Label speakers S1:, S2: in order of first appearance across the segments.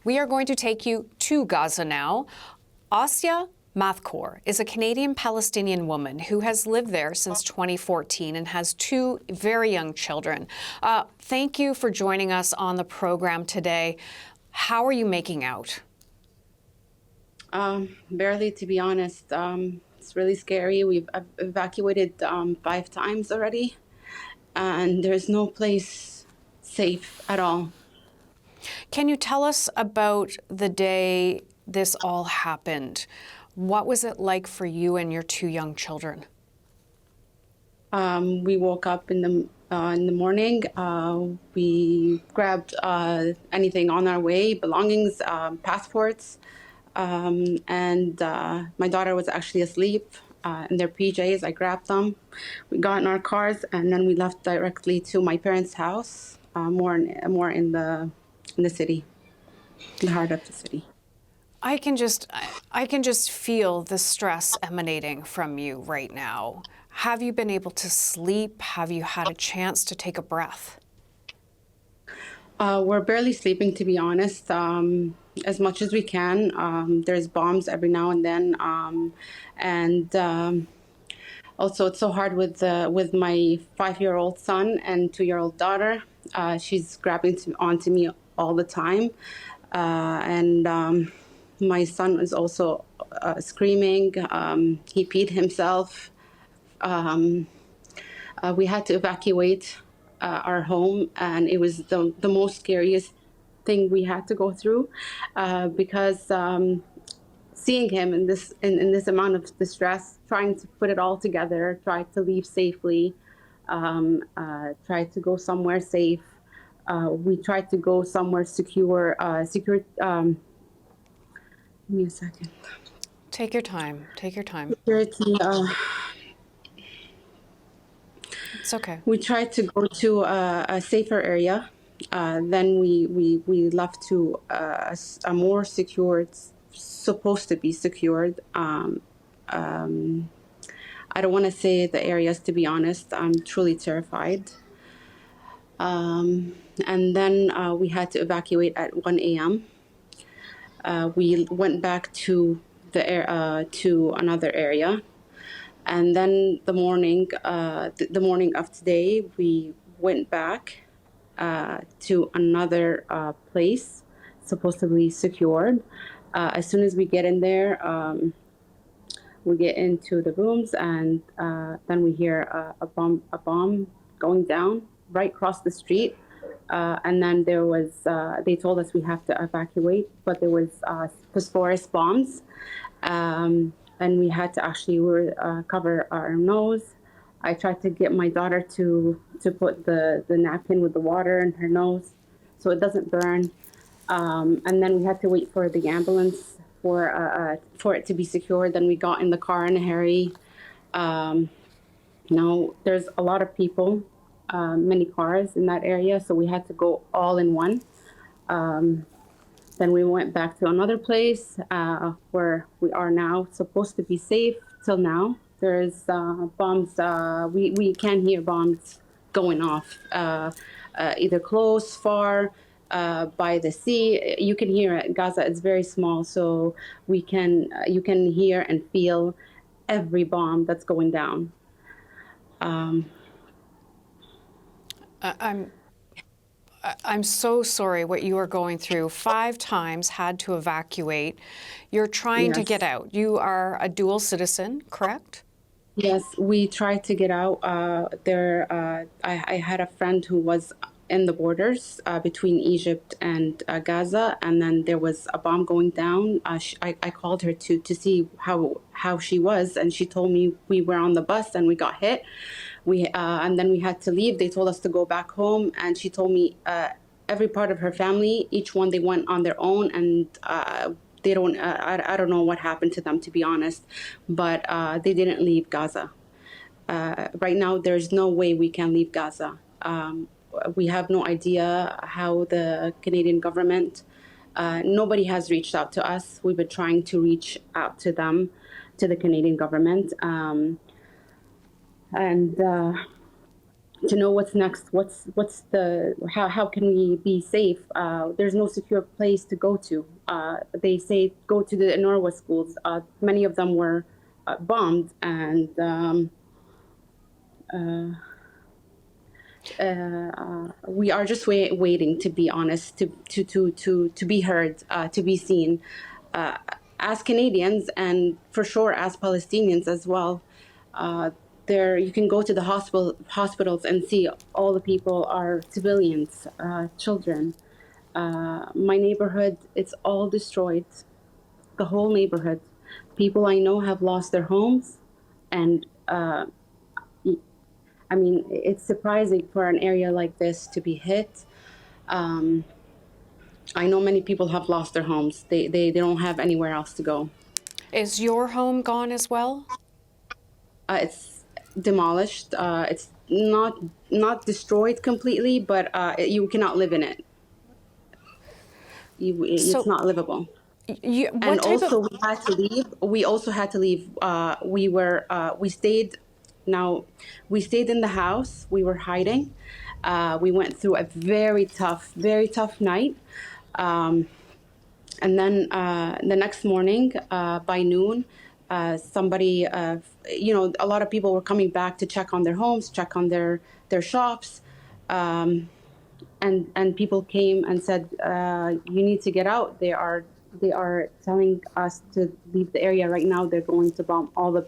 S1: We are going to take you to Gaza now. Asya Mathkour is a Canadian-Palestinian woman who has lived there since 2014 and has two very young children. Thank you for joining us on the program today. How are you making out?
S2: Barely, to be honest. It's really scary. We've evacuated 5 times already, and there's no place safe at all.
S1: Can you tell us about the day this all happened? What was it like for you and your two young children?
S2: We woke up in the morning. We grabbed anything on our way, belongings, passports, and my daughter was actually asleep in their PJs. I grabbed them. We got in our cars, and then we left directly to my parents' house, more in the city, in the heart of the city.
S1: I can just feel the stress emanating from you right now. Have you been able to sleep? Have you had a chance to take a breath?
S2: We're barely sleeping, to be honest. As much as we can. There's bombs every now and then, and also it's so hard with my 5-year-old son and 2-year-old daughter. She's grabbing onto me all the time, and my son is also screaming. He peed himself. We had to evacuate our home, and it was the most scariest thing we had to go through, because seeing him in this amount of distress, trying to put it all together, try to leave safely, try to go somewhere safe. We tried to go somewhere secure. Give me a second.
S1: Take your time. Take your time.
S2: Security.
S1: It's okay.
S2: We tried to go to a safer area. Then we left to a more secured, supposed to be secured. I don't want to say the areas, to be honest. I'm truly terrified. And then we had to evacuate at 1 a.m. We went back to to another area, and then the morning of today, we went back to another place, supposedly secured. As soon as we get in there, we get into the rooms, and then we hear a bomb going down right across the street. And then there was, they told us we have to evacuate, but there was phosphorus bombs. And we had to actually cover our nose. I tried to get my daughter to put the napkin with the water in her nose so it doesn't burn. And then we had to wait for the ambulance for it to be secured. Then we got in the car in a hurry. Now there's a lot of people, many cars in that area, so we had to go all in one. Then we went back to another place where we are now, supposed to be safe till now. There's bombs. We can hear bombs going off, either close, far, by the sea. You can hear it. Gaza is very small, so you can hear and feel every bomb that's going down.
S1: I'm so sorry what you are going through. 5 times had to evacuate. You're trying to get out. You are a dual citizen, correct?
S2: Yes, we tried to get out. I had a friend who was in the borders between Egypt and Gaza, and then there was a bomb going down. I called her to see how she was, and she told me we were on the bus and we got hit. And then we had to leave. They told us to go back home, and she told me every part of her family, each one, they went on their own, and they don't. I don't know what happened to them, to be honest, but they didn't leave Gaza. Right now, there's no way we can leave Gaza. We have no idea how the Canadian government. Nobody has reached out to us. We've been trying to reach out to them, to the Canadian government. And to know what's next. How can we be safe? There's no secure place to go to. They say go to the Norwa schools. Many of them were bombed, and we are just waiting, to be honest, to be heard, to be seen, as Canadians, and for sure as Palestinians as well. There, you can go to the hospitals and see all the people are civilians, children. My neighborhood, it's all destroyed. The whole neighborhood. People I know have lost their homes, and I mean, it's surprising for an area like this to be hit. I know many people have lost their homes. They don't have anywhere else to go.
S1: Is your home gone as well?
S2: It's demolished. It's not destroyed completely, but you cannot live in it. It's not livable. And also, we had to leave. We also had to leave. We stayed. Now, we stayed in the house. We were hiding. We went through a very tough night. And then the next morning, by noon, somebody, a lot of people were coming back to check on their homes, check on their shops. And people came and said, you need to get out. They are telling us to leave the area right now. They're going to bomb all the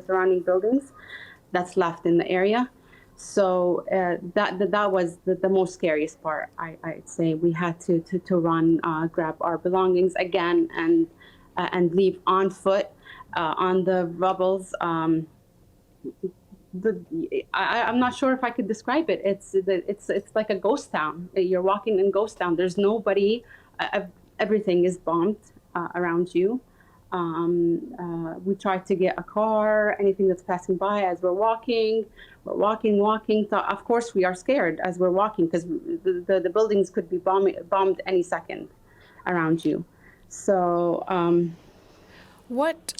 S2: surrounding buildings that's left in the area. So that was the most scariest part. I'd say we had to run, grab our belongings again, and leave on foot on the rubbles. I'm not sure if I could describe it. It's like a ghost town. You're walking in ghost town. There's nobody. Everything is bombed around you. We tried to get a car, anything that's passing by as we're walking. So of course, we are scared as we're walking, because the buildings could be bombed any second around you. So
S1: what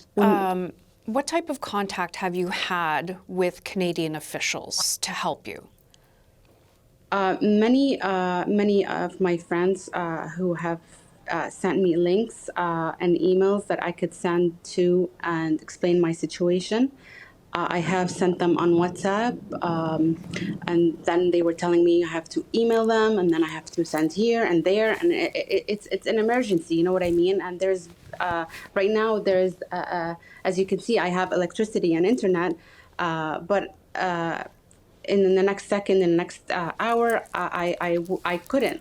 S1: type of contact have you had with Canadian officials to help you?
S2: Many of my friends who have sent me links and emails that I could send to and explain my situation. I have sent them on WhatsApp, and then they were telling me I have to email them, and then I have to send here and there, and it's an emergency, you know what I mean? And there's right now there's as you can see, I have electricity and internet, but in the next second, in the next hour, I could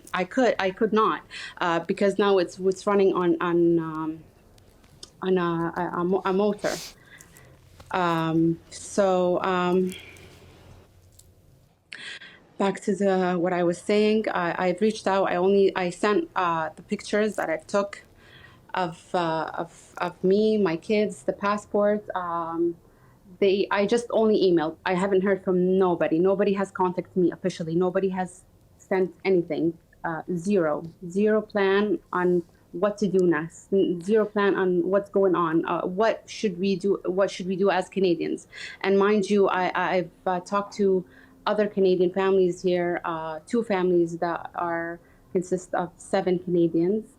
S2: not, because now it's running on a motor. Back to what I was saying. I've reached out. I sent the pictures that I took of me, my kids, the passport. I just only emailed. I haven't heard from nobody. Nobody has contacted me officially. Nobody has sent anything. Zero plan on what to do next. Zero plan on what's going on. What should we do? What should we do as Canadians? And mind you, I've talked to other Canadian families here. 2 families that consist of 7 Canadians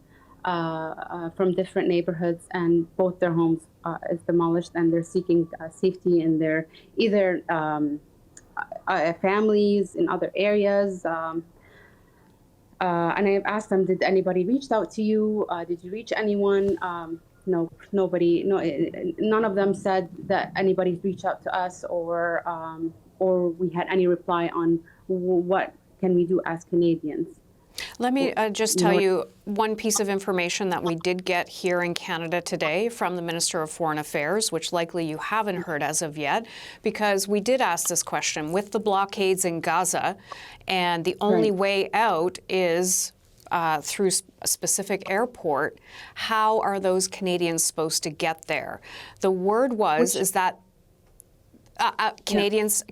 S2: from different neighborhoods, and both their homes is demolished, and they're seeking safety in their either families in other areas. And I've asked them, did anybody reach out to you? Did you reach anyone? No, nobody. No, none of them said that anybody's reached out to us, or we had any reply on what can we do as Canadians.
S1: Let me just tell you one piece of information that we did get here in Canada today from the Minister of Foreign Affairs, which likely you haven't heard as of yet, because we did ask this question. With the blockades in Gaza, and the only way out is through a specific airport, how are those Canadians supposed to get there? The word is that Canadians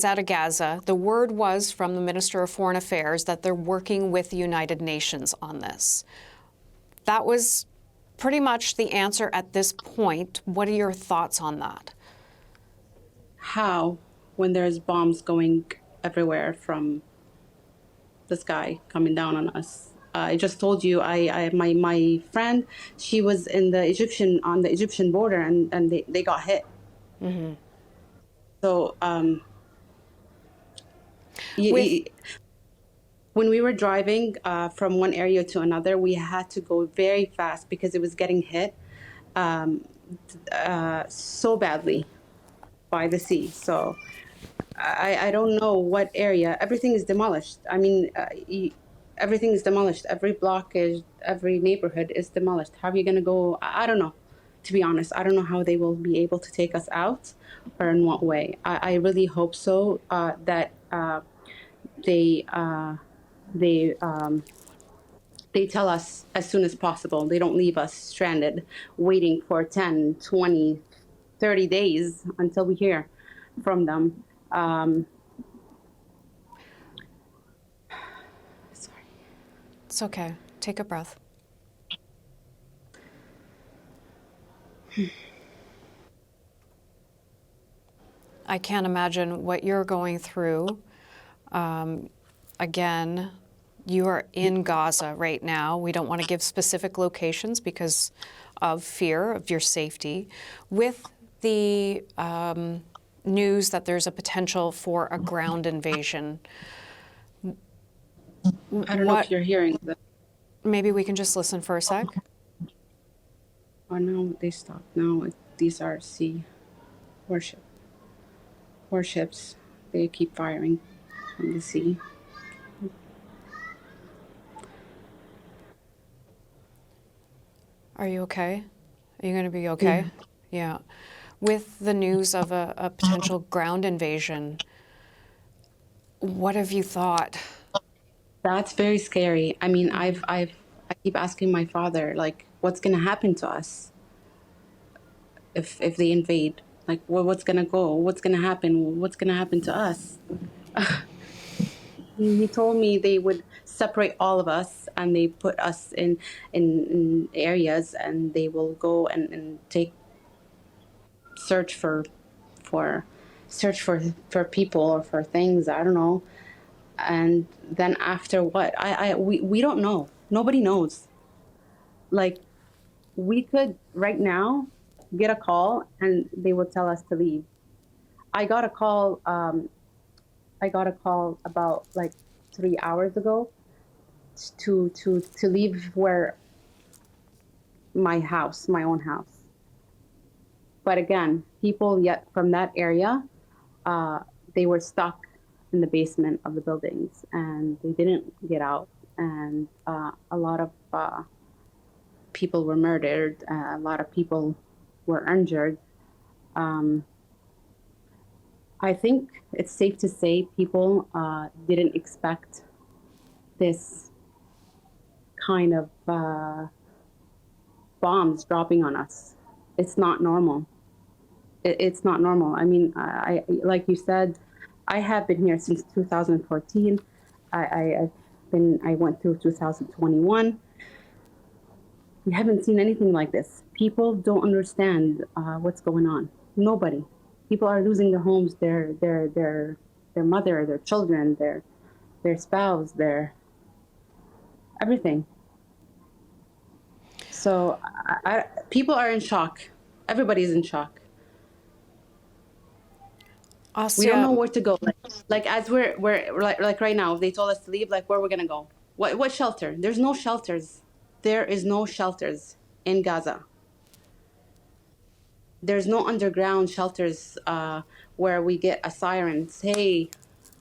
S1: out of Gaza, the word was from the Minister of Foreign Affairs that they're working with the United Nations on this. That was pretty much the answer at this point. What are your thoughts on that?
S2: How? when there's bombs going everywhere from the sky coming down on us. I just told you, my friend, she was on the Egyptian border, and they got hit.
S1: Mm-hmm.
S2: So
S1: With
S2: when we were driving from one area to another, we had to go very fast because it was getting hit so badly by the sea. So I don't know what area. Everything is demolished. I mean, everything is demolished. Every neighborhood is demolished. How are you going to go? I don't know. To be honest, I don't know how they will be able to take us out or in what way. I really hope so, that they tell us as soon as possible. They don't leave us stranded waiting for 10, 20, 30 days until we hear from them. Sorry.
S1: It's okay. Take a breath. I can't imagine what you're going through. Again, you are in Gaza right now. We don't want to give specific locations because of fear of your safety. With the news that there's a potential for a ground invasion,
S2: I don't know if you're hearing that.
S1: Maybe we can just listen for a sec.
S2: Oh, no, they stopped. No, these are sea warships. They keep firing from the sea.
S1: Are you okay? Are you going to be okay? Yeah. With the news of a potential ground invasion, what have you thought?
S2: That's very scary. I mean, I keep asking my father, like, what's going to happen to us if they invade? Like, what's going to go? What's going to happen? What's going to happen to us? He told me they would separate all of us and they put us in areas, and they will go and search for people or for things. I don't know. And then after what? We don't know. Nobody knows. Like, we could right now get a call and they will tell us to leave. I got a call about like 3 hours ago to leave where my own house. But again, people yet from that area, they were stuck in the basement of the buildings and they didn't get out. And a lot of people were murdered. A lot of people were injured. I think it's safe to say people didn't expect this kind of bombs dropping on us. It's not normal. It's not normal. I mean, I like you said, I have been here since 2014. I went through 2021. We haven't seen anything like this. People don't understand what's going on. Nobody. People are losing their homes, their mother, their children, their spouse, their everything. So people are in shock. Everybody's in shock.
S1: Asya,
S2: We don't know where to go. Like as we're like right now, if they told us to leave, like where we're gonna go? What shelter? There's no shelters. There is no shelters in Gaza. There's no underground shelters where we get a siren. Hey,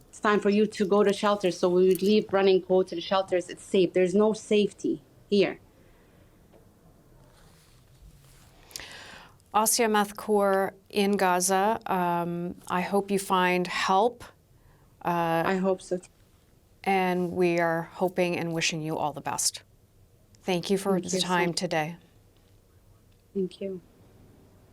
S2: it's time for you to go to shelters. So we would leave running, go to the shelters. It's safe. There's no safety here.
S1: Asya Mathkour in Gaza, I hope you find help.
S2: I hope so.
S1: And we are hoping and wishing you all the best. Thank you for the time today.
S2: Thank you.